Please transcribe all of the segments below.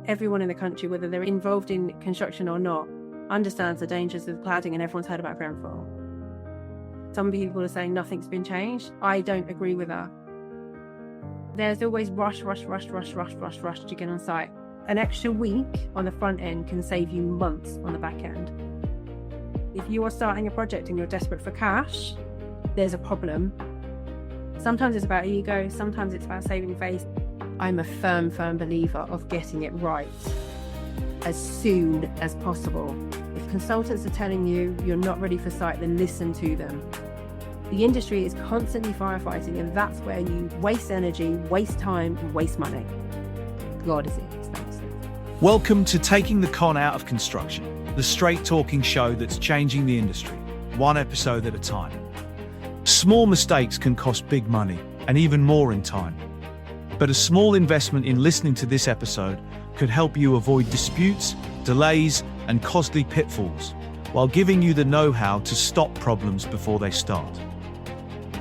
everyone in the country, whether they're involved in construction or not, understands the dangers of cladding, and everyone's heard about Grenfell. Some people are saying nothing's been changed. I don't agree with that. There's always rush to get on site. An extra week on the front end can save you months on the back end. If you are starting a project and you're desperate for cash, there's a problem. Sometimes it's about ego, sometimes it's about saving face. I'm a firm believer of getting it right as soon as possible. If consultants are telling you you're not ready for site, then listen to them. The industry is constantly firefighting, and that's where you waste energy, waste time, and waste money. God, is it expensive. Welcome to Taking the Con Out of Construction, the straight-talking show that's changing the industry, one episode at a time. Small mistakes can cost big money, and even more in time. But a small investment in listening to this episode could help you avoid disputes, delays, and costly pitfalls, while giving you the know-how to stop problems before they start.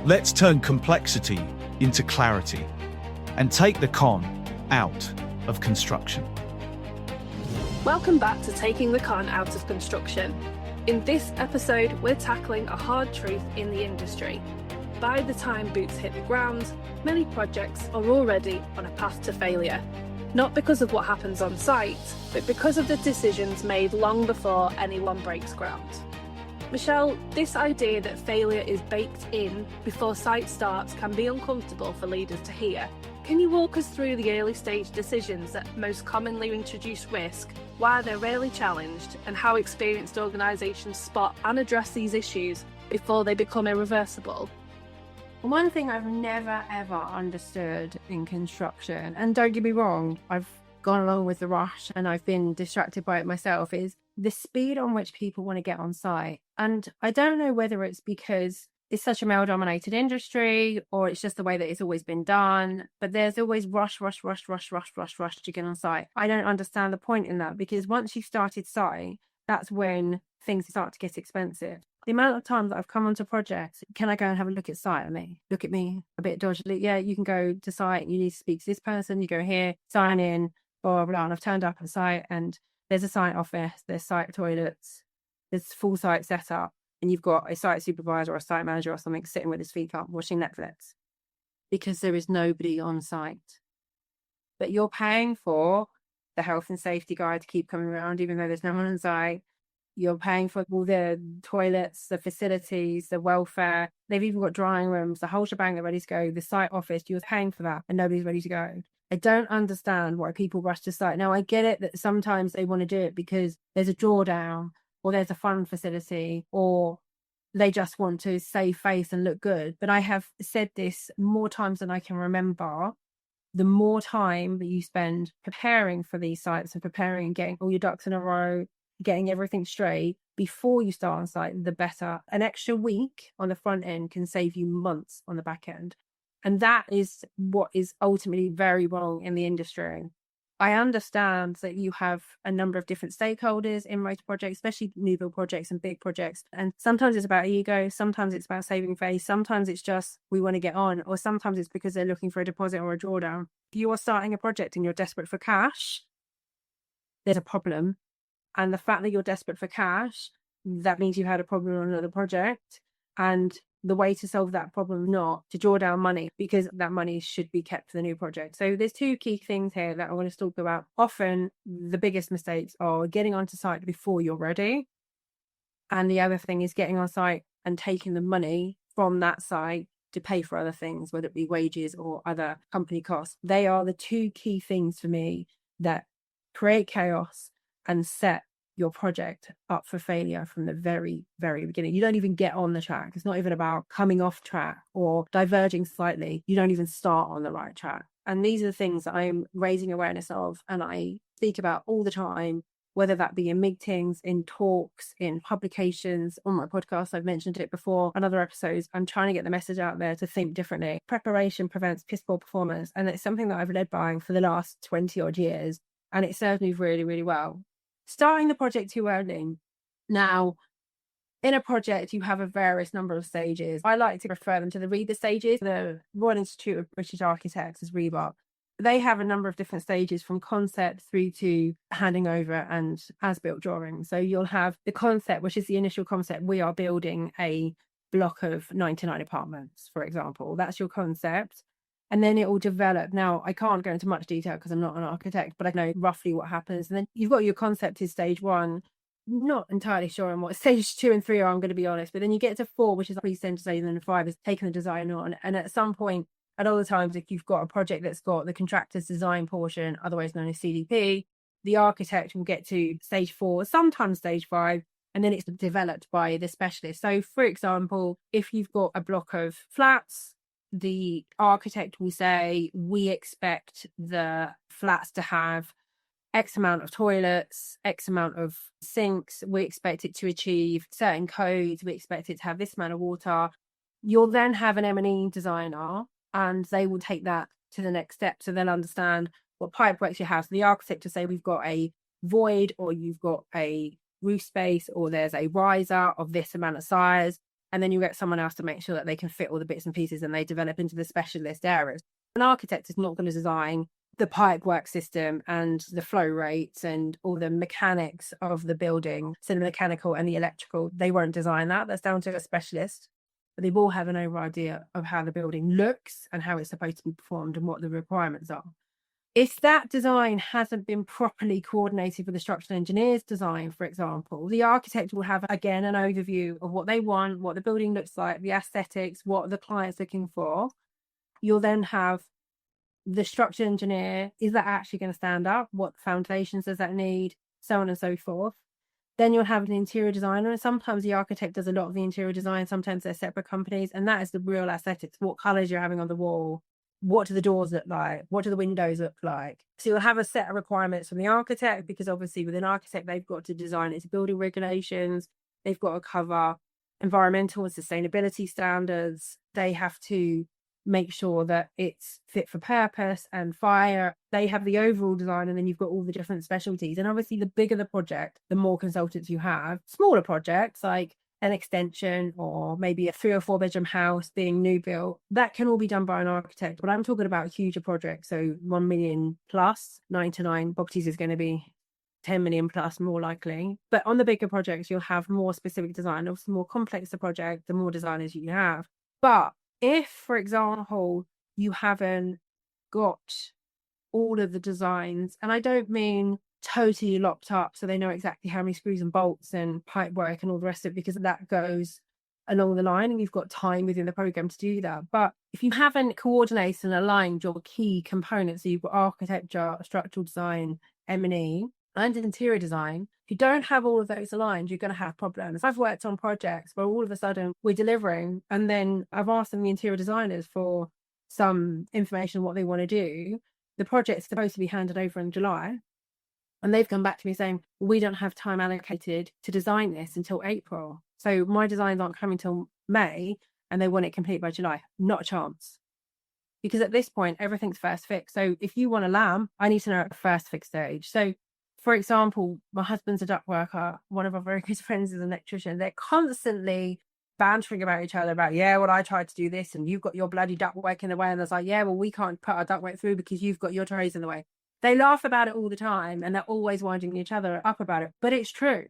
Let's turn complexity into clarity and take the con out of construction. Welcome back to Taking the Con Out of Construction. In this episode, we're tackling a hard truth in the industry. By the time boots hit the ground, many projects are already on a path to failure. Not because of what happens on site, but because of the decisions made long before anyone breaks ground. Michelle, this idea that failure is baked in before site starts can be uncomfortable for leaders to hear. Can you walk us through the early stage decisions that most commonly introduce risk, why they're rarely challenged, and how experienced organisations spot and address these issues before they become irreversible? One thing I've never ever understood in construction, and don't get me wrong, I've gone along with the rush and I've been distracted by it myself, is the speed on which people want to get on site. And I don't know whether it's because it's such a male-dominated industry or it's just the way that it's always been done, but there's always rush to get on site. I don't understand the point in that, because once you've started site, that's when things start to get expensive. The amount of times that I've come onto projects, can I go and have a look at site? Look at me a bit dodgily. Yeah, you can go to site, you need to speak to this person, you go here, sign in, blah, blah, blah. And I've turned up at site and there's a site office, there's site toilets, there's full site setup, and you've got a site supervisor or a site manager or something sitting with his feet up watching Netflix because there is nobody on site. But you're paying for the health and safety guy to keep coming around even though there's no one on site. You're paying for all the toilets, the facilities, the welfare. They've even got drying rooms, the whole shebang, they're ready to go. The site office, you're paying for that and nobody's ready to go. I don't understand why people rush to site. Now, I get it that sometimes they want to do it because there's a drawdown or there's a fun facility or they just want to save face and look good. But I have said this more times than I can remember. The more time that you spend preparing for these sites and preparing and getting all your ducks in a row, getting everything straight before you start on site, the better. An extra week on the front end can save you months on the back end. And that is what is ultimately very wrong in the industry. I understand that you have a number of different stakeholders in most projects, especially new build projects and big projects. And sometimes it's about ego, sometimes it's about saving face, sometimes it's just we want to get on, or sometimes it's because they're looking for a deposit or a drawdown. If you are starting a project and you're desperate for cash, there's a problem. And the fact that you're desperate for cash, that means you've had a problem on another project. And the way to solve that problem is not to draw down money, because that money should be kept for the new project. So there's two key things here that I want to talk about. Often the biggest mistakes are getting onto site before you're ready. And the other thing is getting on site and taking the money from that site to pay for other things, whether it be wages or other company costs. They are the two key things for me that create chaos and set your project up for failure from the very, very beginning. You don't even get on the track. It's not even about coming off track or diverging slightly. You don't even start on the right track. And these are the things that I'm raising awareness of and I speak about all the time, whether that be in meetings, in talks, in publications, on my podcast. I've mentioned it before on other episodes. I'm trying to get the message out there to think differently. Preparation prevents piss poor performance. And it's something that I've led by for the last 20 odd years. And it served me really, really well. Starting the project too early. Now, in a project, you have a various number of stages. I like to refer them to the REBA stages. The Royal Institute of British Architects is REBA. they have a number of different stages from concept through to handing over and as-built drawings. So you'll have the concept, which is the initial concept. We are building a block of 99 apartments, for example. That's your concept. And then it will develop. Now, I can't go into much detail because I'm not an architect, but I know roughly what happens. And then you've got your concept is stage 1. Not entirely sure on what stage 2 and 3 are, I'm going to be honest. But then you get to 4, which is pre-standardization, and 5 is taking the design on. And at some point, at other times, if you've got a project that's got the contractor's design portion, otherwise known as CDP, the architect will get to stage 4, sometimes stage 5, and then it's developed by the specialist. So, for example, if you've got a block of flats, the architect will say, we expect the flats to have X amount of toilets, X amount of sinks. We expect it to achieve certain codes. We expect it to have this amount of water. You'll then have an M&E designer, and they will take that to the next step. So they'll understand what pipe works you have. So the architect will say, we've got a void, or you've got a roof space, or there's a riser of this amount of size. And then you get someone else to make sure that they can fit all the bits and pieces, and they develop into the specialist areas. An architect is not going to design the pipe work system and the flow rates and all the mechanics of the building, so the mechanical and the electrical. They won't design that. That's down to a specialist. But they will have an over idea of how the building looks and how it's supposed to be performed and what the requirements are. If that design hasn't been properly coordinated with the structural engineer's design, for example, the architect will have, again, an overview of what they want, what the building looks like, the aesthetics, what the client's looking for. You'll then have the structural engineer, is that actually going to stand up? What foundations does that need? So on and so forth. Then you'll have an interior designer, and sometimes the architect does a lot of the interior design. Sometimes they're separate companies, and that is the real aesthetics. What colors you're having on the wall? What do the doors look like? What do the windows look like? So you'll have a set of requirements from the architect, because obviously with an architect, they've got to design its building regulations. They've got to cover environmental and sustainability standards. They have to make sure that it's fit for purpose and fire. They have the overall design, and then you've got all the different specialties. And obviously the bigger the project, the more consultants you have. Smaller projects like an extension or maybe a 3 or 4 bedroom house being new built, that can all be done by an architect. But I'm talking about huger projects, so 1 million plus. 9 to 9 properties is going to be 10 million plus, more likely. But on the bigger projects, you'll have more specific design. Obviously, the more complex the project, the more designers you have. But if, for example, you haven't got all of the designs, and I don't mean totally locked up so they know exactly how many screws and bolts and pipe work and all the rest of it, because that goes along the line and you've got time within the program to do that. But if you haven't coordinated and aligned your key components, so you've got architecture, structural design, M&E, and interior design, if you don't have all of those aligned, you're going to have problems. I've worked on projects where all of a sudden we're delivering, and then I've asked them, the interior designers, for some information on what they want to do. The project's supposed to be handed over in July, and they've come back to me saying, we don't have time allocated to design this until April. So my designs aren't coming till May, and they want it complete by July. Not a chance. Because at this point, everything's first fix. So if you want a lamb, I need to know at the first fix stage. So, for example, my husband's a duct worker. One of our very good friends is an electrician. They're constantly bantering about each other about, yeah, well, I tried to do this and you've got your bloody duct work in the way. And there's like, yeah, well, we can't put our duct work through because you've got your trays in the way. They laugh about it all the time, and they're always winding each other up about it. But it's true.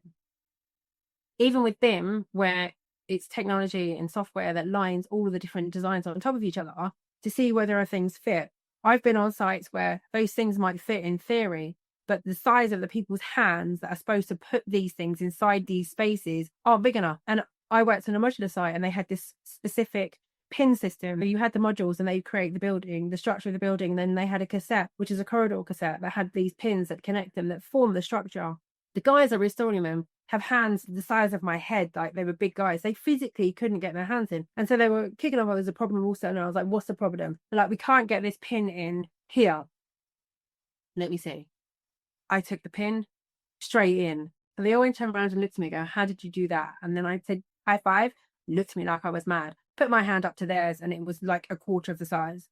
Even with BIM, where it's technology and software that lines all of the different designs on top of each other to see whether things fit. I've been on sites where those things might fit in theory, but the size of the people's hands that are supposed to put these things inside these spaces aren't big enough. And I worked on a modular site, and they had this specific pin system. You had the modules, and they create the building, the structure of the building. And then they had a cassette, which is a corridor cassette, that had these pins that connect them, that form the structure. The guys that are installing them have hands the size of my head, like they were big guys. They physically couldn't get their hands in. And so they were kicking off, there's a problem also. And I was like, what's the problem? They're like, we can't get this pin in here. Let me see. I took the pin straight in. And they all turned around and looked at me and go, how did you do that? And then I said, high five, looked at me like I was mad. Put my hand up to theirs, and it was like a quarter of the size.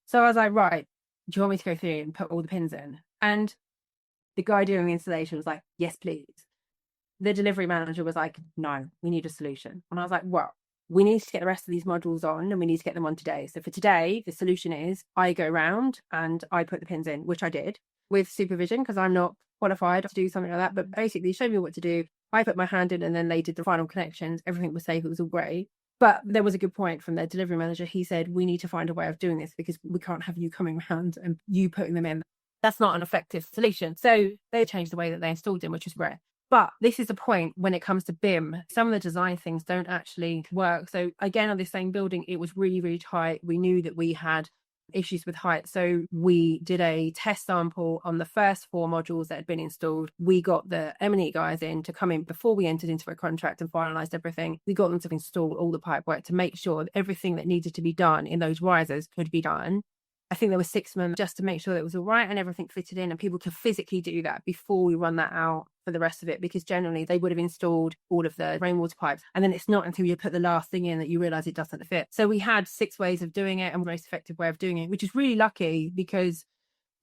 So I was like, right, do you want me to go through and put all the pins in? And the guy doing the installation was like, yes, please. The delivery manager was like, no, we need a solution. And I was like, well, we need to get the rest of these modules on and we need to get them on today. So for today, the solution is I go around and I put the pins in, which I did with supervision because I'm not qualified to do something like that. But basically, showed me what to do. I put my hand in and then they did the final connections. Everything was safe. It was all great. But there was a good point from their delivery manager. He said, we need to find a way of doing this because we can't have you coming around and you putting them in. That's not an effective solution. So they changed the way that they installed them, which was great. But this is a point when it comes to BIM, some of the design things don't actually work. So again, on this same building, it was really, really tight. We knew that we had issues with height. So we did a test sample on the first 4 modules that had been installed. We got the M&E guys in to come in before we entered into a contract and finalized everything. We got them to install all the pipework to make sure that everything that needed to be done in those risers could be done. I think there were 6 of them just to make sure that it was all right and everything fitted in and people could physically do that before we run that out for the rest of it, because generally they would have installed all of the rainwater pipes. And then it's not until you put the last thing in that you realize it doesn't fit. So we had 6 ways of doing it and the most effective way of doing it, which is really lucky because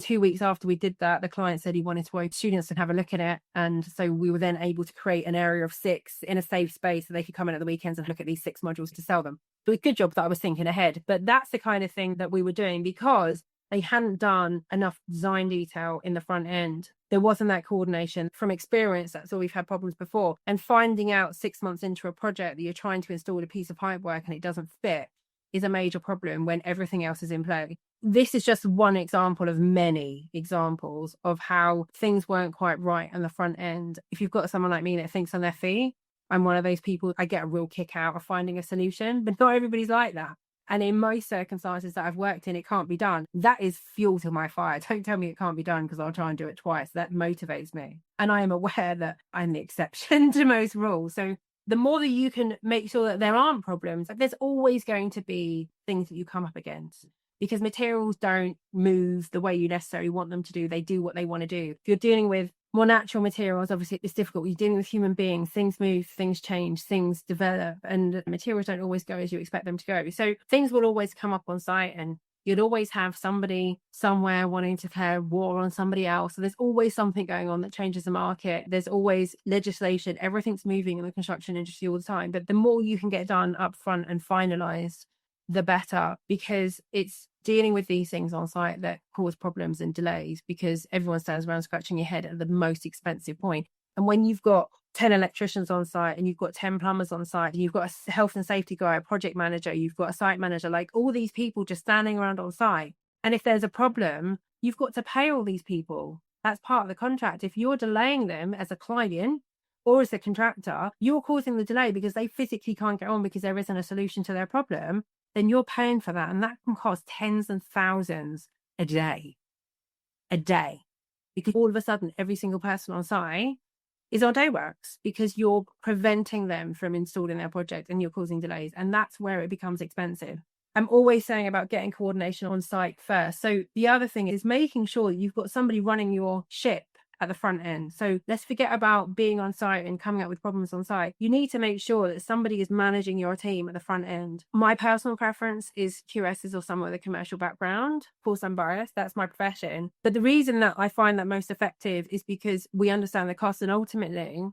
2 weeks after we did that, the client said he wanted to students to have a look at it. And so we were then able to create an area of 6 in a safe space so they could come in at the weekends and look at these 6 modules to sell them. It was a good job that I was thinking ahead, but that's the kind of thing that we were doing because they hadn't done enough design detail in the front end. There wasn't that coordination. From experience, that's all we've had problems before. And finding out 6 months into a project that you're trying to install a piece of pipework and it doesn't fit is a major problem when everything else is in play. This is just one example of many examples of how things weren't quite right on the front end. If you've got someone like me that thinks on their feet, I'm one of those people. I get a real kick out of finding a solution, but not everybody's like that. And in most circumstances that I've worked in, it can't be done. That is fuel to my fire. Don't tell me it can't be done because I'll try and do it twice. That motivates me. And I am aware that I'm the exception to most rules. So the more that you can make sure that there aren't problems, there's always going to be things that you come up against because materials don't move the way you necessarily want them to do. They do what they want to do. If you're dealing with more natural materials, obviously it's difficult. You're dealing with human beings, things move, things change, things develop, and materials don't always go as you expect them to go. So things will always come up on site and you'd always have somebody somewhere wanting to declare war on somebody else. So there's always something going on that changes the market. There's always legislation. Everything's moving in the construction industry all the time. But the more you can get done up front and finalized, the better, because it's dealing with these things on site that cause problems and delays because everyone stands around scratching your head at the most expensive point. And when you've got 10 electricians on site and you've got 10 plumbers on site, and you've got a health and safety guy, a project manager, you've got a site manager, like all these people just standing around on site. And if there's a problem, you've got to pay all these people. That's part of the contract. If you're delaying them as a client or as a contractor, you're causing the delay because they physically can't get on because there isn't a solution to their problem. Then you're paying for that. And that can cost tens and thousands a day. Because all of a sudden, every single person on site is on day works because you're preventing them from installing their project and you're causing delays. And that's where it becomes expensive. I'm always saying about getting coordination on site first. So the other thing is making sure that you've got somebody running your ship at the front end. So let's forget about being on site and coming up with problems on site. You need to make sure that somebody is managing your team at the front end. My personal preference is QSs or someone with a commercial background. Of course, I'm biased. That's my profession. But the reason that I find that most effective is because we understand the costs, and ultimately,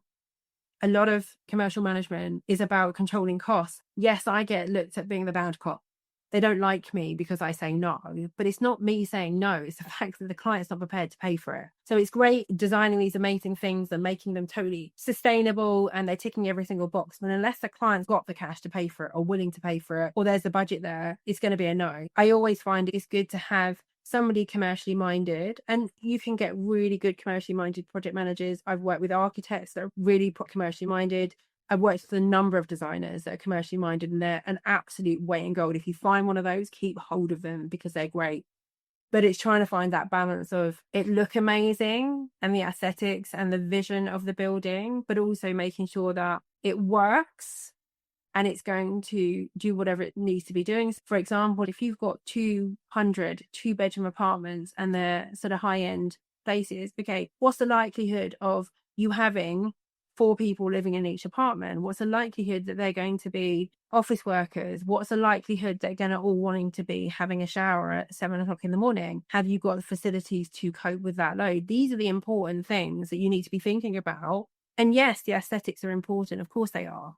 a lot of commercial management is about controlling costs. Yes, I get looked at being the bad cop. They don't like me because I say no, but it's not me saying no. It's the fact that the client's not prepared to pay for it. So it's great designing these amazing things and making them totally sustainable and they're ticking every single box. But unless the client's got the cash to pay for it or willing to pay for it, or there's a budget there, it's going to be a no. I always find it's good to have somebody commercially minded, and you can get really good commercially minded project managers. I've worked with architects that are really commercially minded. I've worked with a number of designers that are commercially minded, and they're an absolute weight in gold. If you find one of those, keep hold of them because they're great. But it's trying to find that balance of it look amazing and the aesthetics and the vision of the building, but also making sure that it works and it's going to do whatever it needs to be doing. For example, if you've got 200 two-bedroom apartments and they're sort of high-end places, okay, what's the likelihood of you having 4 people living in each apartment? What's the likelihood that they're going to be office workers? What's the likelihood they're going to all wanting to be having a shower at 7 o'clock in the morning? Have you got the facilities to cope with that load? These are the important things that you need to be thinking about. And yes, the aesthetics are important. Of course they are.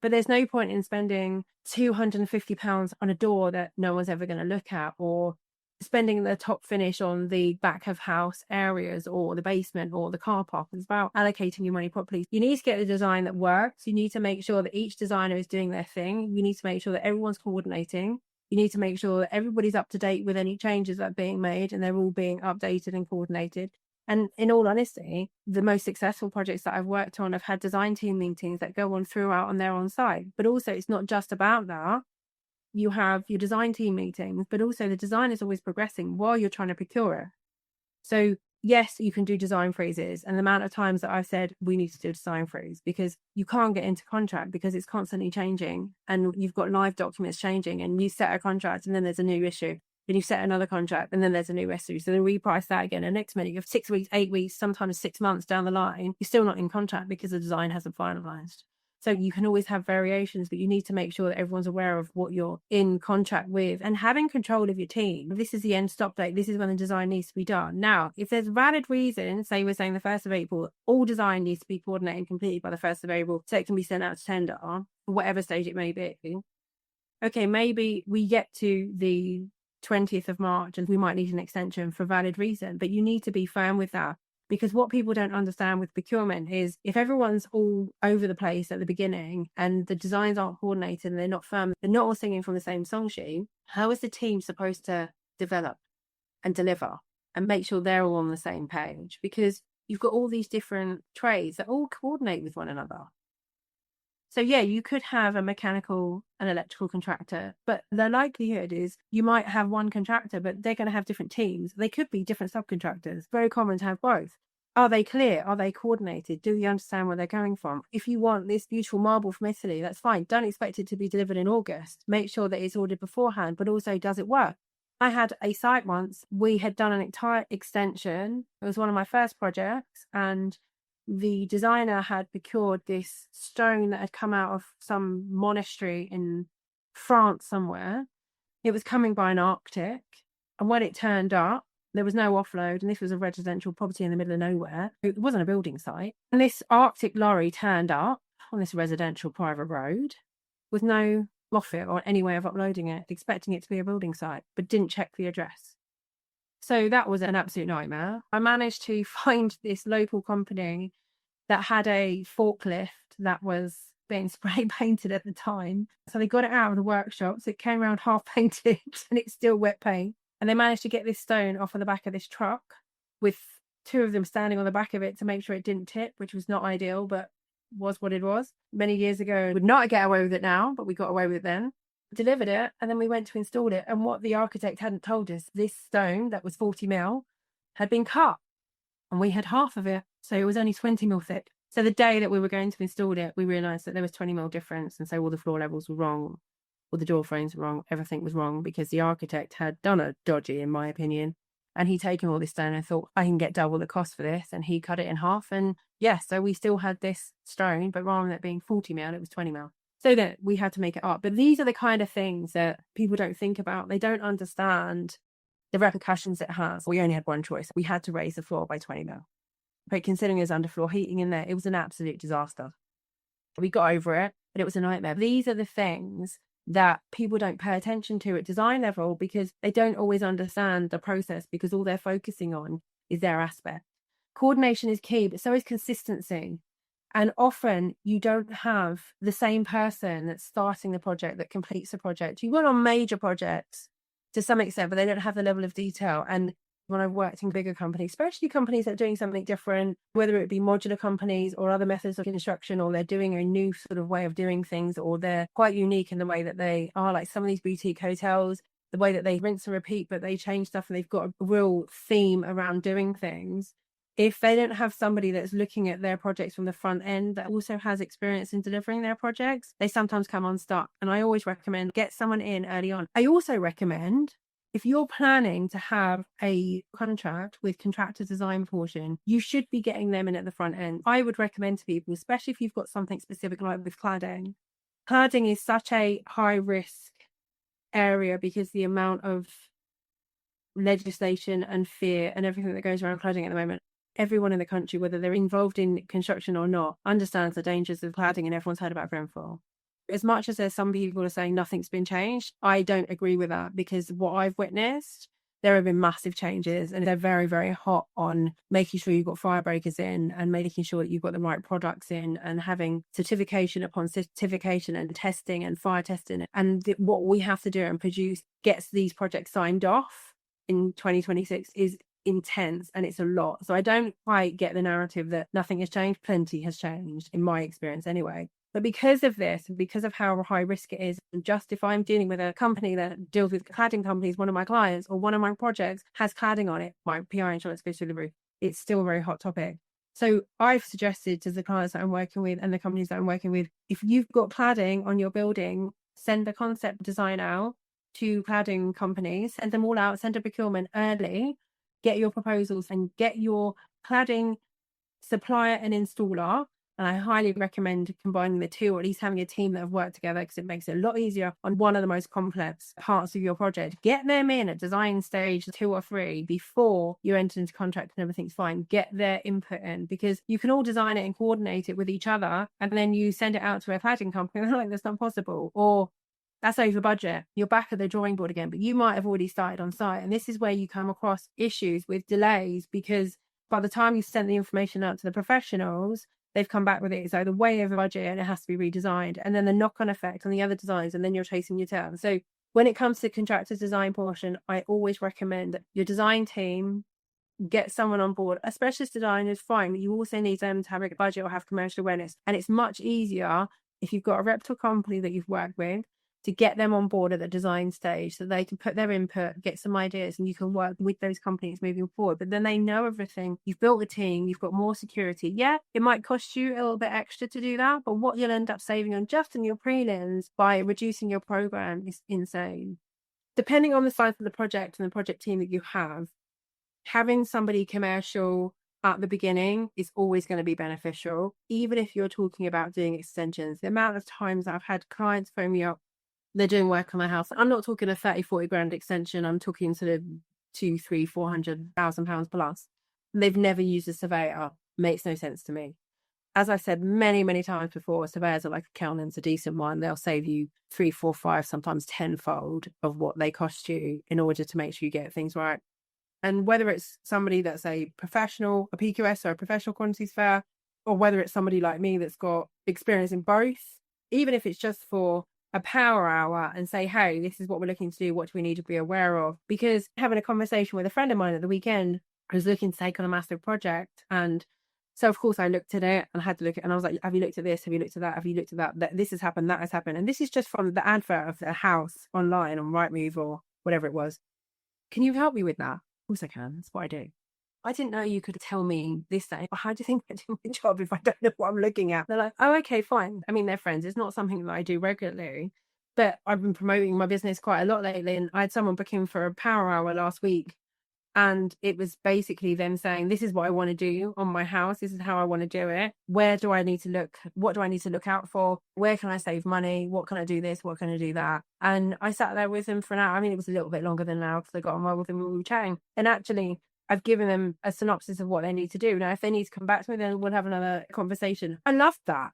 But there's no point in spending £250 on a door that no one's ever going to look at, or spending the top finish on the back of house areas or the basement or the car park. It's about allocating your money properly. You need to get a design that works. You need to make sure that each designer is doing their thing. You need to make sure that everyone's coordinating. You need to make sure that everybody's up to date with any changes that are being made and they're all being updated and coordinated. And in all honesty, the most successful projects that I've worked on have had design team meetings that go on throughout and they're on site. But also it's not just about that. You have your design team meetings, but also the design is always progressing while you're trying to procure it. So yes, you can do design freezes. And the amount of times that I've said, we need to do a design freeze, because you can't get into contract because it's constantly changing and you've got live documents changing, and you set a contract and then there's a new issue. Then you set another contract and then there's a new issue. So then reprice that again. And next minute you have 6 weeks, 8 weeks, sometimes 6 months down the line, you're still not in contract because the design hasn't finalized. So you can always have variations, but you need to make sure that everyone's aware of what you're in contract with and having control of your team. This is the end stop date. This is when the design needs to be done. Now, if there's valid reason, say we're saying the 1st of April, all design needs to be coordinated and completed by the 1st of April, so it can be sent out to tender, whatever stage it may be. Okay, maybe we get to the 20th of March and we might need an extension for valid reason, but you need to be firm with that. Because what people don't understand with procurement is if everyone's all over the place at the beginning and the designs aren't coordinated and they're not firm, they're not all singing from the same song sheet, how is the team supposed to develop and deliver and make sure they're all on the same page? Because you've got all these different trades that all coordinate with one another. So yeah, you could have a mechanical and electrical contractor, but the likelihood is you might have one contractor, but they're going to have different teams. They could be different subcontractors. Very common to have both. Are they clear? Are they coordinated? Do you understand where they're going from? If you want this beautiful marble from Italy, that's fine. Don't expect it to be delivered in August. Make sure that it's ordered beforehand, but also, does it work? I had a site once. We had done an entire extension. It was one of my first projects, and the designer had procured this stone that had come out of some monastery in France somewhere. It was coming by an Arctic, and when it turned up, there was no offload, and this was a residential property in the middle of nowhere. It wasn't a building site. And this Arctic lorry turned up on this residential private road with no Moffat or any way of uploading it, expecting it to be a building site, but didn't check the address. So that was an absolute nightmare. I managed to find this local company that had a forklift that was being spray painted at the time. So they got it out of the workshop. So it came around half painted and it's still wet paint. And they managed to get this stone off of the back of this truck with 2 of them standing on the back of it to make sure it didn't tip, which was not ideal, but was what it was. Many years ago, would not get away with it now, but we got away with it then. Delivered it, and then we went to install it. And what the architect hadn't told us, this stone that was 40 mil had been cut, and we had half of it. So it was only 20 mil thick. So the day that we were going to install it, we realised that there was 20 mil difference. And so all the floor levels were wrong, all the door frames were wrong, everything was wrong, because the architect had done a dodgy, in my opinion. And he'd taken all this stone and thought, I can get double the cost for this. And he cut it in half. And yes, so we still had this stone, but rather than it being 40 mil, it was 20 mil. So that we had to make it up. But these are the kind of things that people don't think about. They don't understand the repercussions it has. We only had one choice. We had to raise the floor by 20 mil. But considering there's underfloor heating in there, it was an absolute disaster. We got over it, but it was a nightmare. These are the things that people don't pay attention to at design level because they don't always understand the process, because all they're focusing on is their aspect. Coordination is key, but so is consistency. And often you don't have the same person that's starting the project that completes the project. You work on major projects to some extent, but they don't have the level of detail. And when I've worked in bigger companies, especially companies that are doing something different, whether it be modular companies or other methods of construction, or they're doing a new sort of way of doing things, or they're quite unique in the way that they are, like some of these boutique hotels, the way that they rinse and repeat, but they change stuff and they've got a real theme around doing things. If they don't have somebody that's looking at their projects from the front end that also has experience in delivering their projects, they sometimes come unstuck. And I always recommend get someone in early on. I also recommend, if you're planning to have a contract with contractor design portion, you should be getting them in at the front end. I would recommend to people, especially if you've got something specific like with cladding. Cladding is such a high risk area because the amount of legislation and fear and everything that goes around cladding at the moment. Everyone in the country, whether they're involved in construction or not, understands the dangers of cladding, and everyone's heard about Grenfell. As much as there's some people who are saying nothing's been changed, I don't agree with that, because what I've witnessed, there have been massive changes, and they're very, very hot on making sure you've got fire breakers in and making sure that you've got the right products in, and having certification upon certification and testing and fire testing. And what we have to do and produce gets these projects signed off in 2026 is intense, and it's a lot. So I don't quite get the narrative that nothing has changed. Plenty has changed, in my experience anyway. But because of this, and because of how high risk it is, and just if I'm dealing with a company that deals with cladding companies, one of my clients or one of my projects has cladding on it, my PI insurance goes through the roof. It's still a very hot topic. So I've suggested to the clients that I'm working with and the companies that I'm working with, if you've got cladding on your building, send a concept design out to cladding companies, send them all out, send a procurement early, get your proposals and get your cladding supplier and installer. And I highly recommend combining the two, or at least having a team that have worked together, because it makes it a lot easier on one of the most complex parts of your project. Get them in at design stage 2 or 3 before you enter into contract and everything's fine. Get their input in, because you can all design it and coordinate it with each other, and then you send it out to a cladding company and they're like, that's not possible, or that's over budget. You're back at the drawing board again, but you might have already started on site. And this is where you come across issues with delays, because by the time you send the information out to the professionals, they've come back with it. It's either way over budget and it has to be redesigned. And then the knock-on effect on the other designs, and then you're chasing your tail. So when it comes to contractor design portion, I always recommend that your design team get someone on board. A specialist designer is fine, but you also need them to have a budget or have commercial awareness. And it's much easier if you've got a reputable company that you've worked with to get them on board at the design stage, so they can put their input, get some ideas, and you can work with those companies moving forward. But then they know everything. You've built a team, you've got more security. Yeah, it might cost you a little bit extra to do that, but what you'll end up saving on just in your prelims by reducing your program is insane. Depending on the size of the project and the project team that you have, having somebody commercial at the beginning is always going to be beneficial, even if you're talking about doing extensions. The amount of times I've had clients phone me up, they're doing work on my house. I'm not talking a 30-40 grand extension. I'm talking sort of 200, 300, 400,000 pounds plus. They've never used a surveyor. Makes no sense to me. As I've said many, many times before, surveyors are like accountants, a decent one. They'll save you 3, 4, 5, sometimes tenfold of what they cost you in order to make sure you get things right. And whether it's somebody that's a professional, a PQS or a professional quantity surveyor, or whether it's somebody like me that's got experience in both, even if it's just for a power hour and say, hey, this is what we're looking to do. What do we need to be aware of? Because having a conversation with a friend of mine at the weekend who's looking to take on a massive project. And so, of course, I looked at it and had to look at it. And I was like, have you looked at this? Have you looked at that? Have you looked at that? This has happened. That has happened. And this is just from the advert of the house online on Rightmove or whatever it was. Can you help me with that? Of course I can. That's what I do. I didn't know you could tell me this day. How do you think I do my job if I don't know what I'm looking at? They're like, oh, okay, fine. I mean, they're friends. It's not something that I do regularly, but I've been promoting my business quite a lot lately. And I had someone booking for a power hour last week. And it was basically them saying, this is what I want to do on my house. This is how I want to do it. Where do I need to look? What do I need to look out for? Where can I save money? What can I do this? What can I do that? And I sat there with them for an hour. I mean, it was a little bit longer than an hour because I got on well with them and we were chatting. And actually, I've given them a synopsis of what they need to do. Now, if they need to come back to me, then we'll have another conversation. I loved that.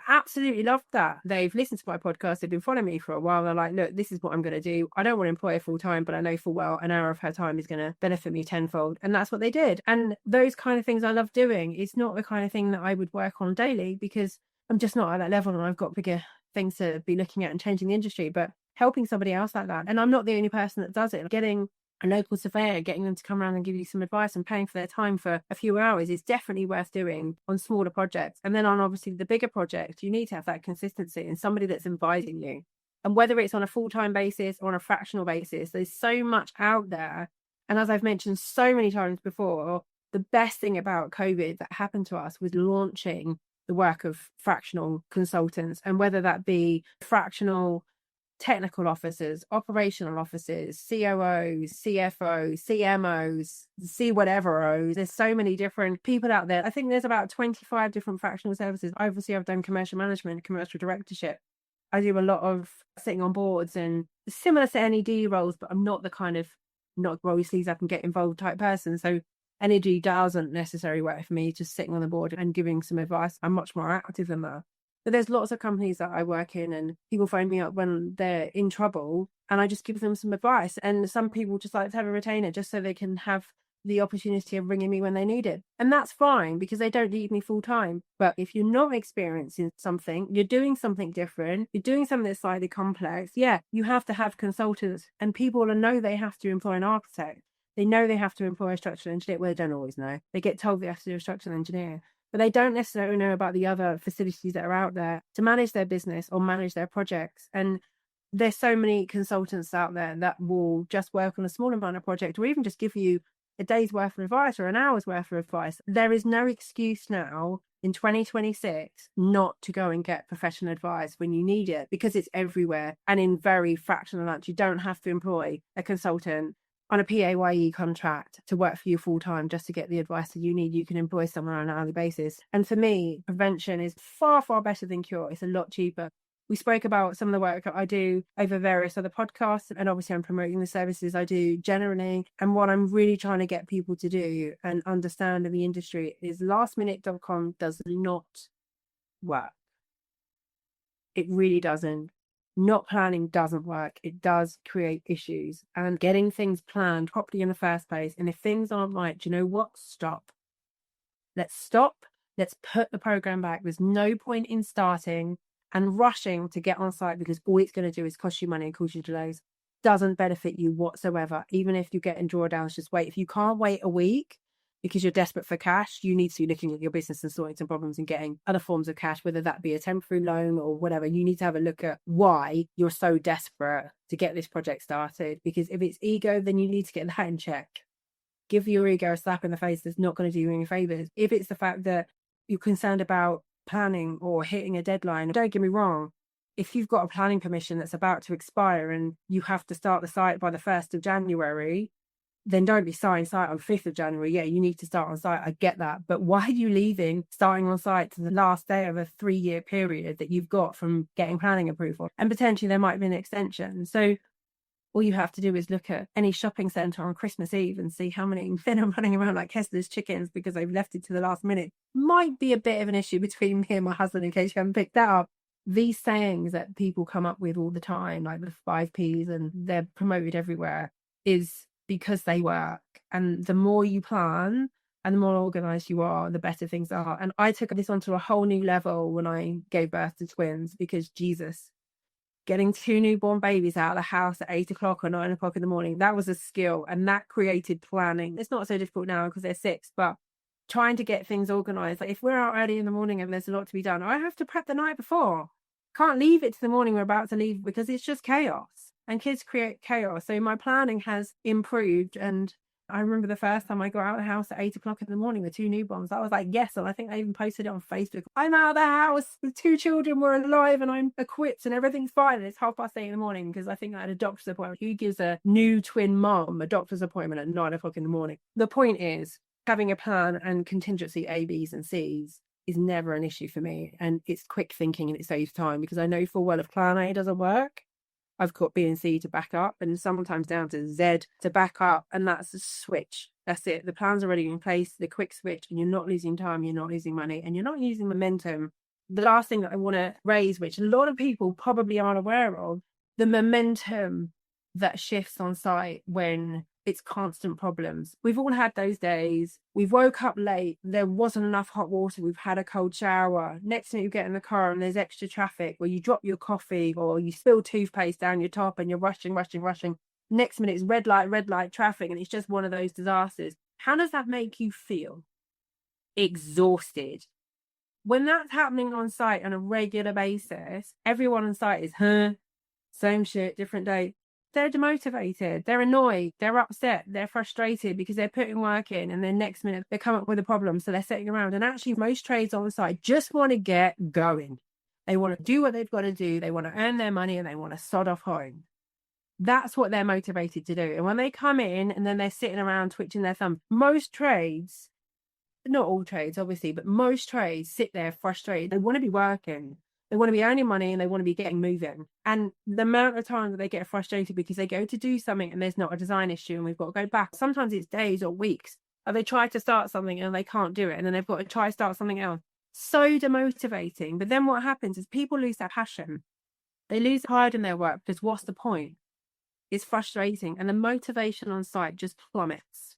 Absolutely loved that. They've listened to my podcast. They've been following me for a while. They're like, look, this is what I'm going to do. I don't want to employ her full time, but I know full well an hour of her time is going to benefit me tenfold. And that's what they did. And those kind of things I love doing. It's not the kind of thing that I would work on daily because I'm just not at that level and I've got bigger things to be looking at and changing the industry. But helping somebody else like that, and I'm not the only person that does it, getting a local surveyor, getting them to come around and give you some advice and paying for their time for a few hours is definitely worth doing on smaller projects. And then on obviously the bigger project, you need to have that consistency and somebody that's advising you. And whether it's on a full-time basis or on a fractional basis, there's so much out there. And as I've mentioned so many times before, the best thing about COVID that happened to us was launching the work of fractional consultants. And whether that be fractional technical officers, operational officers, COOs, CFOs, CMOs, whatever-os. There's so many different people out there. I think there's about 25 different fractional services. Obviously, I've done commercial management, commercial directorship. I do a lot of sitting on boards and similar to NED roles, but I'm not the kind of not roll your sleeves up and get involved type person. So NED doesn't necessarily work for me, just sitting on the board and giving some advice. I'm much more active than that. But there's lots of companies that I work in and people phone me up when they're in trouble and I just give them some advice. And some people just like to have a retainer just so they can have the opportunity of ringing me when they need it. And that's fine because they don't need me full time. But if you're not experiencing something, you're doing something different, you're doing something that's slightly complex, yeah, you have to have consultants, and people know they have to employ an architect. They know they have to employ a structural engineer. Well, they don't always know. They get told they have to do a structural engineer, but they don't necessarily know about the other facilities that are out there to manage their business or manage their projects. And there's so many consultants out there that will just work on a small amount of project or even just give you a day's worth of advice or an hour's worth of advice. There is no excuse now in 2026 not to go and get professional advice when you need it, because it's everywhere and in very fractional amounts. You don't have to employ a consultant on a PAYE contract to work for you full time just to get the advice that you need. You can employ someone on an hourly basis. And for me, prevention is far, far better than cure. It's a lot cheaper. We spoke about some of the work that I do over various other podcasts, and obviously I'm promoting the services I do generally. And what I'm really trying to get people to do and understand in the industry is lastminute.com does not work. It really doesn't. Not planning doesn't work. It does create issues, and getting things planned properly in the first place. And if things aren't right, do you know what? Stop. Let's stop. Let's put the program back. There's no point in starting and rushing to get on site, because all it's going to do is cost you money and cause you delays. Doesn't benefit you whatsoever. Even if you're getting drawdowns, just wait. If you can't wait a week because you're desperate for cash, you need to be looking at your business and sorting some problems and getting other forms of cash, whether that be a temporary loan or whatever. You need to have a look at why you're so desperate to get this project started. Because if it's ego, then you need to get that in check. Give your ego a slap in the face that's not going to do you any favors. If it's the fact that you're concerned about planning or hitting a deadline, don't get me wrong, if you've got a planning permission that's about to expire and you have to start the site by the 1st of January, then don't be starting site on 5th of January. Yeah, you need to start on site. I get that. But why are you leaving starting on site to the last day of a 3-year period that you've got from getting planning approval? And potentially there might be an extension. So all you have to do is look at any shopping centre on Christmas Eve and see how many men are running around like Kessler's chickens because they've left it to the last minute. Might be a bit of an issue between me and my husband, in case you haven't picked that up. These sayings that people come up with all the time, like the 5 Ps, and they're promoted everywhere, is because they work. And the more you plan and the more organised you are, the better things are. And I took this onto a whole new level when I gave birth to twins, because Jesus, getting 2 newborn babies out of the house at 8 o'clock or 9 o'clock in the morning, that was a skill, and that created planning. It's not so difficult now because they're 6, but trying to get things organised. Like if we're out early in the morning and there's a lot to be done, I have to prep the night before. Can't leave it to the morning we're about to leave, because it's just chaos, and kids create chaos. So my planning has improved. And I remember the first time I got out of the house at 8 o'clock in the morning with 2 newborns, I was like, yes. And I think I even posted it on Facebook. I'm out of the house, the 2 children were alive and I'm equipped and everything's fine. And it's 8:30 in the morning, because I think I had a doctor's appointment. Who gives a new twin mom a doctor's appointment at 9 o'clock in the morning? The point is, having a plan and contingency A, Bs and Cs is never an issue for me. And it's quick thinking and it saves time, because I know full well if plan A doesn't work, I've got B and C to back up, and sometimes down to Z to back up. And that's a switch. That's it. The plan's already in place, the quick switch, and you're not losing time, you're not losing money, and you're not using momentum. The last thing that I want to raise, which a lot of people probably aren't aware of, the momentum that shifts on site when it's constant problems. We've all had those days. We've woke up late, there wasn't enough hot water, we've had a cold shower. Next minute you get in the car and there's extra traffic, or you drop your coffee, or you spill toothpaste down your top and you're rushing. Next minute it's red light traffic, and it's just one of those disasters. How does that make you feel? Exhausted. When that's happening on site on a regular basis, everyone on site is, same shit, different day. They're demotivated, they're annoyed, they're upset, they're frustrated, because they're putting work in and then next minute they come up with a problem. So they're sitting around. And actually most trades on the site just want to get going. They want to do what they've got to do. They want to earn their money and they want to sod off home. That's what they're motivated to do. And when they come in and then they're sitting around twitching their thumb, most trades, not all trades obviously, but most trades sit there frustrated. They want to be working. They want to be earning money and they want to be getting moving. And the amount of time that they get frustrated because they go to do something and there's not a design issue and we've got to go back. Sometimes it's days or weeks. Or they try to start something and they can't do it. And then they've got to try to start something else. So demotivating. But then what happens is people lose their passion. They lose pride in their work because what's the point? It's frustrating. And the motivation on site just plummets.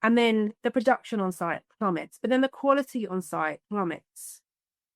And then the production on site plummets. But then the quality on site plummets.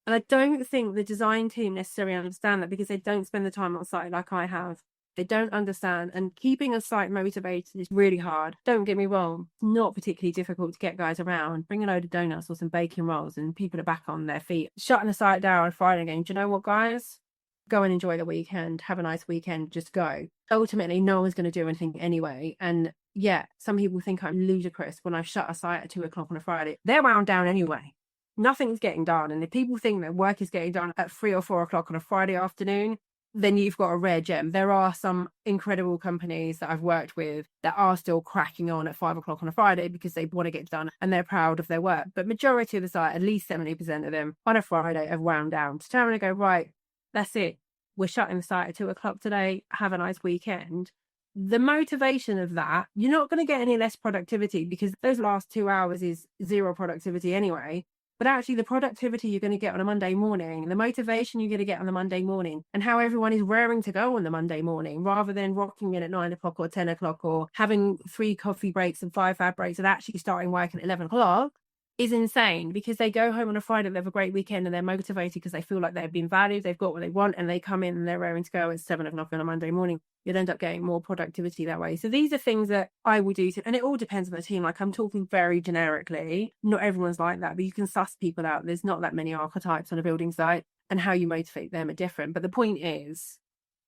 And I don't think the design team necessarily understand that because they don't spend the time on site like I have. They don't understand. And keeping a site motivated is really hard. Don't get me wrong. It's not particularly difficult to get guys around. Bring a load of donuts or some bacon rolls and people are back on their feet. Shutting the site down on Friday again. Do you know what, guys? Go and enjoy the weekend. Have a nice weekend. Just go. Ultimately, no one's going to do anything anyway. And yeah, some people think I'm ludicrous when I've shut a site at 2:00 on a Friday. They're wound down anyway. Nothing's getting done. And if people think that work is getting done at 3 or 4 o'clock on a Friday afternoon, then you've got a rare gem. There are some incredible companies that I've worked with that are still cracking on at 5 o'clock on a Friday because they want to get done and they're proud of their work. But majority of the site, at least 70% of them on a Friday have wound down to turn and go, right, that's it. We're shutting the site at 2:00 today. Have a nice weekend. The motivation of that, you're not going to get any less productivity because those last 2 hours is zero productivity anyway. But actually the productivity you're going to get on a Monday morning, the motivation you're going to get on the Monday morning and how everyone is raring to go on the Monday morning rather than rocking in at 9 o'clock or 10 o'clock or having 3 coffee breaks and 5 fab breaks and actually starting work at 11 o'clock is insane because they go home on a Friday, they have a great weekend and they're motivated because they feel like they've been valued, they've got what they want and they come in and they're raring to go at 7 o'clock on a Monday morning. You'll end up getting more productivity that way. So these are things that I will do and it all depends on the team. Like I'm talking very generically, not everyone's like that, but you can suss people out. There's not that many archetypes on a building site and how you motivate them are different. But the point is,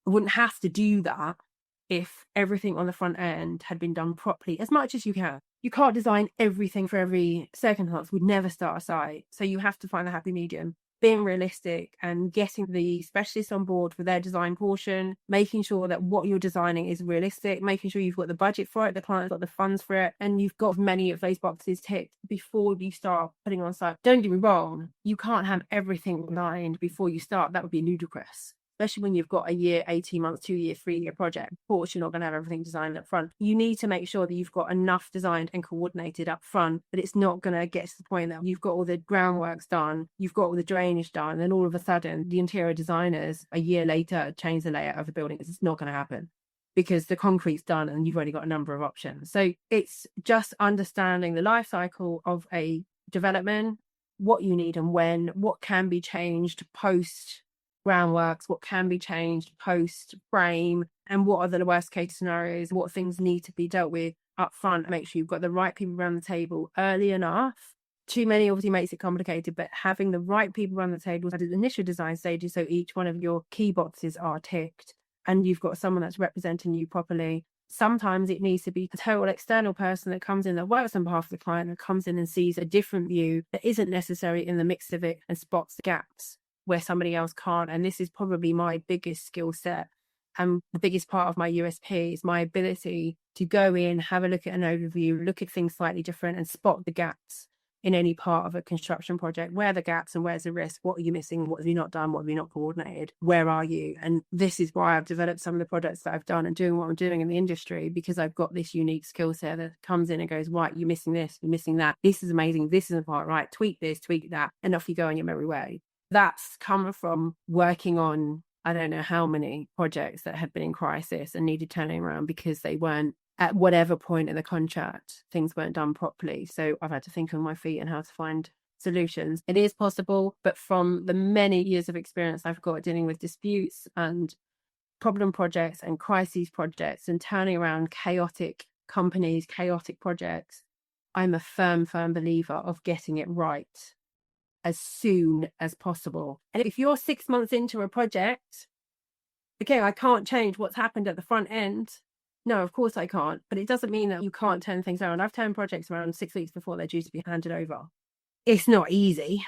I wouldn't have to do that if everything on the front end had been done properly as much as you can. You can't design everything for every circumstance. We'd never start a site. So you have to find the happy medium, being realistic and getting the specialists on board for their design portion, making sure that what you're designing is realistic, making sure you've got the budget for it, the client's got the funds for it, and you've got many of those boxes ticked before you start putting on site. Don't get me wrong, you can't have everything aligned before you start. That would be ludicrous. Especially when you've got a year, 18 months, 2 year, 3 year project. Of course, you're not going to have everything designed up front. You need to make sure that you've got enough designed and coordinated up front, but it's not going to get to the point that you've got all the groundworks done, you've got all the drainage done, and all of a sudden the interior designers a year later change the layout of the building. It's not going to happen because the concrete's done and you've only got a number of options. So it's just understanding the life cycle of a development, what you need and when, what can be changed post groundworks, what can be changed post frame, and what are the worst case scenarios, what things need to be dealt with up front. Make sure you've got the right people around the table early enough. Too many obviously makes it complicated, but having the right people around the table at the initial design stages so each one of your key boxes are ticked and you've got someone that's representing you properly. Sometimes it needs to be a total external person that comes in that works on behalf of the client and comes in and sees a different view that isn't necessary in the mix of it and spots the gaps where somebody else can't. And this is probably my biggest skill set and the biggest part of my USP is my ability to go in, have a look at an overview, look at things slightly different and spot the gaps in any part of a construction project. Where are the gaps and where's the risk? What are you missing? What have you not done? What have you not coordinated? Where are you? And this is why I've developed some of the products that I've done and doing what I'm doing in the industry, because I've got this unique skill set that comes in and goes, right, you're missing this, you're missing that. This is amazing. This isn't quite right. Tweak this, tweak that. And off you go on your merry way. That's come from working on, I don't know how many projects that had been in crisis and needed turning around because they weren't at whatever point in the contract, things weren't done properly. So I've had to think on my feet and how to find solutions. It is possible, but from the many years of experience I've got dealing with disputes and problem projects and crises projects and turning around chaotic companies, chaotic projects, I'm a firm believer of getting it right as soon as possible. And if you're 6 months into a project, okay, I can't change what's happened at the front end. No, of course I can't. But it doesn't mean that you can't turn things around. I've turned projects around 6 weeks before they're due to be handed over. It's not easy.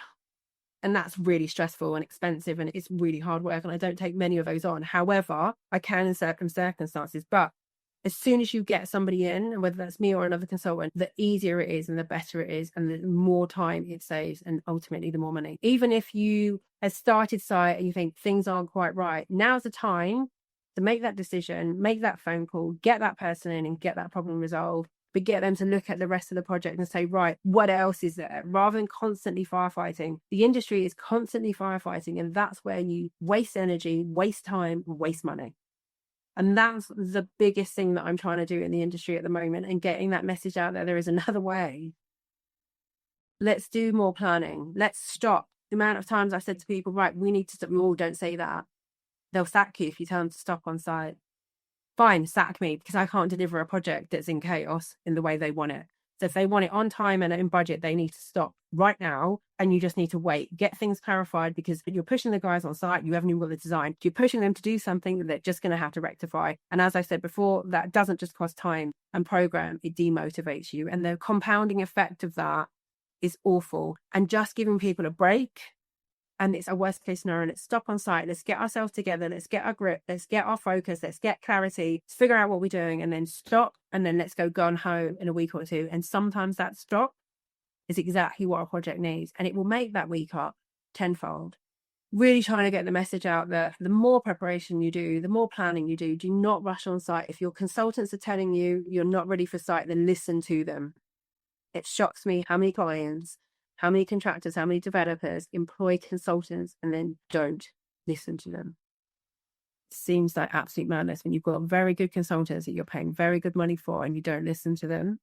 And that's really stressful and expensive and it's really hard work. And I don't take many of those on. However, I can in certain circumstances. But as soon as you get somebody in, and whether that's me or another consultant, the easier it is and the better it is and the more time it saves and ultimately the more money. Even if you have started site and you think things aren't quite right, now's the time to make that decision, make that phone call, get that person in and get that problem resolved but get them to look at the rest of the project and say, right, what else is there? Rather than constantly firefighting. The industry is constantly firefighting, and that's where you waste energy, waste time, waste money. And that's the biggest thing that I'm trying to do in the industry at the moment, and getting that message out there is another way. Let's do more planning. Let's stop. The amount of times I said to people, right, we need to stop. Oh, don't say that. They'll sack you if you tell them to stop on site. Fine, sack me, because I can't deliver a project that's in chaos in the way they want it. So if they want it on time and in budget, they need to stop right now, and you just need to wait. Get things clarified, because you're pushing the guys on site, you haven't even got the design. You're pushing them to do something that they're just going to have to rectify. And as I said before, that doesn't just cost time and program, it demotivates you. And the compounding effect of that is awful. And just giving people a break, and it's a worst case scenario, let's stop on site, let's get ourselves together, let's get our grip, let's get our focus, let's get clarity, let's figure out what we're doing, and then stop, and then let's go gone home in a week or two. And sometimes that stop is exactly what our project needs, and it will make that week up tenfold. Really trying to get the message out that the more preparation you do, the more planning you do not rush on site. If your consultants are telling you you're not ready for site, then listen to them. It shocks me how many clients, how many contractors, how many developers employ consultants and then don't listen to them. It seems like absolute madness when you've got very good consultants that you're paying very good money for and you don't listen to them.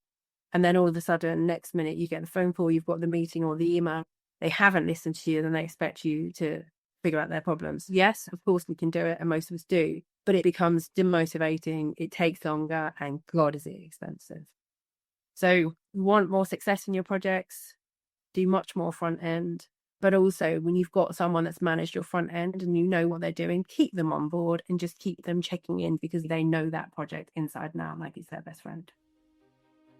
And then all of a sudden, next minute, you get the phone call, you've got the meeting or the email. They haven't listened to you, and they expect you to figure out their problems. Yes, of course we can do it, and most of us do, but it becomes demotivating, it takes longer, and God, is it expensive. So you want more success in your projects, do much more front end, but also when you've got someone that's managed your front end and you know what they're doing, keep them on board and just keep them checking in, because they know that project inside and out like it's their best friend.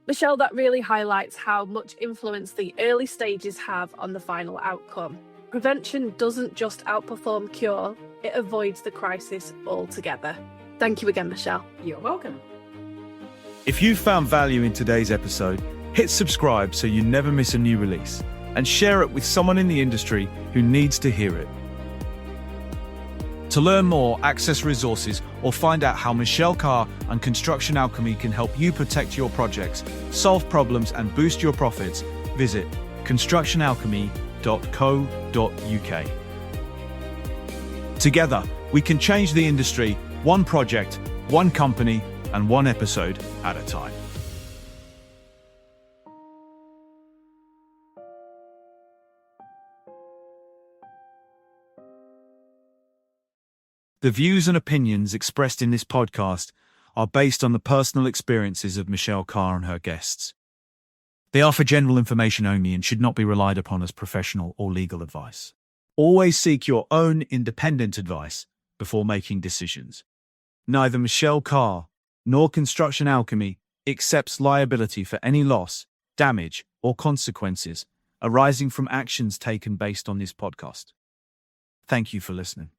Michelle, that really highlights how much influence the early stages have on the final outcome. Prevention doesn't just outperform cure, it avoids the crisis altogether. Thank you again, Michelle. You're welcome. If you found value in today's episode, hit subscribe so you never miss a new release, and share it with someone in the industry who needs to hear it. To learn more, access resources, or find out how Michelle Carr and Construction Alchemy can help you protect your projects, solve problems, and boost your profits, visit constructionalchemy.co.uk. Together, we can change the industry, one project, one company, and one episode at a time. The views and opinions expressed in this podcast are based on the personal experiences of Michelle Carr and her guests. They are for general information only and should not be relied upon as professional or legal advice. Always seek your own independent advice before making decisions. Neither Michelle Carr nor Construction Alchemy accepts liability for any loss, damage, or consequences arising from actions taken based on this podcast. Thank you for listening.